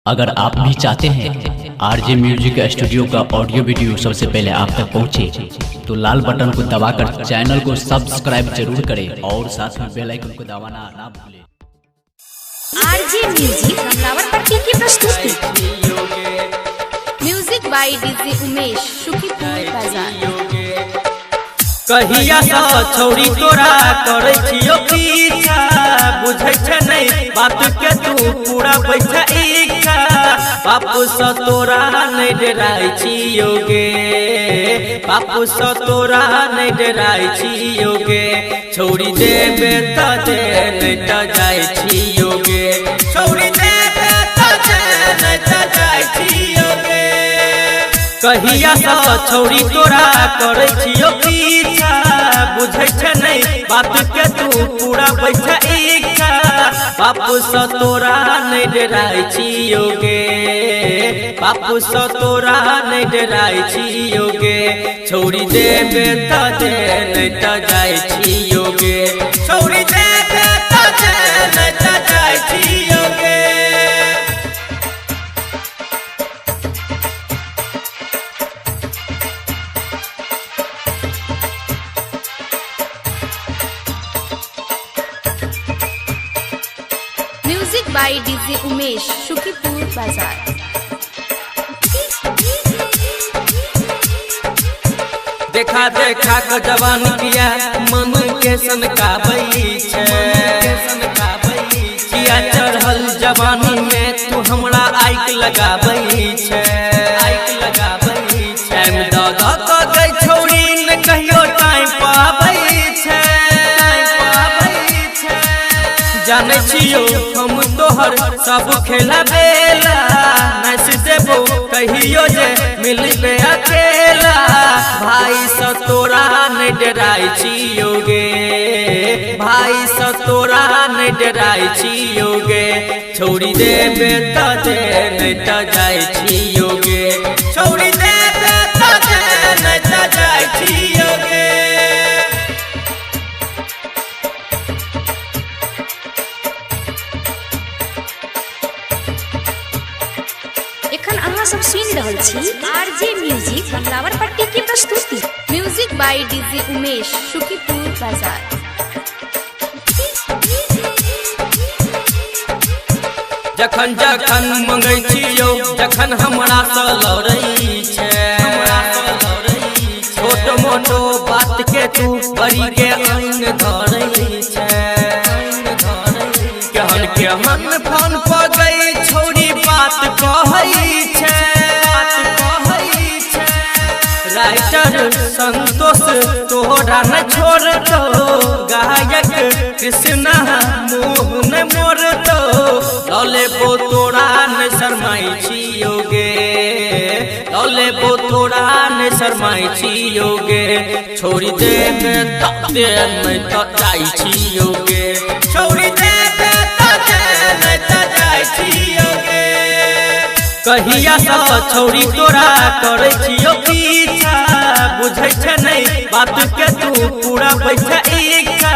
अगर आप भी चाहते हैं आरजे म्यूजिक स्टूडियो का ऑडियो वीडियो सबसे पहले आप तक पहुंचे, तो लाल बटन को दबाकर चैनल को सब्सक्राइब जरूर करें और साथ में बेल आइकन को दबाना ना भूलें। आरजे म्यूजिक कमलावरपट्टी की प्रस्तुति। Music by DJ Umesh, Sukhipur Bazar. कहिया सा छौरी तोरा करे छियो पीछा, बुझै छ नहीं बात के तू पूरा बैठा इच्छा। बापू सा तोरा नहीं डराई छियो गे, बापू सा तोरा नहीं डराई छियो गे। छौरी देबे त दे नहीं त जाय छियो गे, छौरी देबे त दे नहीं त जाय छियो गे। कहिया सा छौरी तोरा करे छियो पीछा, बुझै छ नहीं बात के तू पूरा बैठा इच्छा। बापू सा तोरा नहीं डराई छियो गे, बापू सा तोरा नहीं डराई छियो गे। छौरी देबे त दे नहीं त जाय छियो गे, छौरी देबे त दे नहीं त जाय छियो गे। Music by DJ Umesh, Sukhipur Bazar. देखा देखा के जवान किया मन के सनकाबई छे, किया चढ़ल जवानी में तू हमरा आइक लगाबई छे, आइक लगाबई छे। टाइम दादा तो गई छौरी न कहियो टाइम पाबई छे, टाइम पाबई छे। जाने छियो हम तोहर सब खेला बेला, नाच देबो कहियो जे मिलबे अकेला। भाई सा तोरा नहीं डराई छियो गे, भाई सा तोरा नहीं डराई छियो गे। छौरी देबे त दे नहीं त जाय छियो गे, छौरी देबे त दे नहीं त जाय छियो गे। एखन अहाँ सब सुनि रहल छी आरजे म्यूजिक कमलावरपट्टी की प्रस्तुति। Music by DJ Umesh, Sukhipur Bazar. जखन जखन मंगै छियो जखन हमरा सँ लड़ै छै, छोट मोटो बात के तू बड़ी के आइन धरै छै। केहन केहन फोन पर गई छौरी बात कहै छै, बात कहै छै। राइटर संतोष तोरा न छोड़तो, गायक कृष्णा मुँह न मोड़तो। लले बो तोरा न शरमाई छियो गे, लले बो तोरा न शरमाई छियो गे। छोड़ी देबे त दे नहीं त जाय छियो गे, छोड़ी देबे त दे नहीं त जाय छियो गे। कहिया सा छौरी तोरा करे छियो पीछा, बुझै छ नहीं बात के तू पूरा बैठा इच्छा।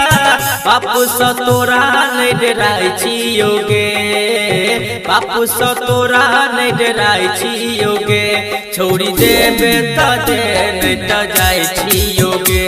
बापू सा तोरा नहीं डराई छियो गे, बापू सा तोरा नहीं डराई छियो गे। छौरी देबे त दे नहीं त जाय छियो गे,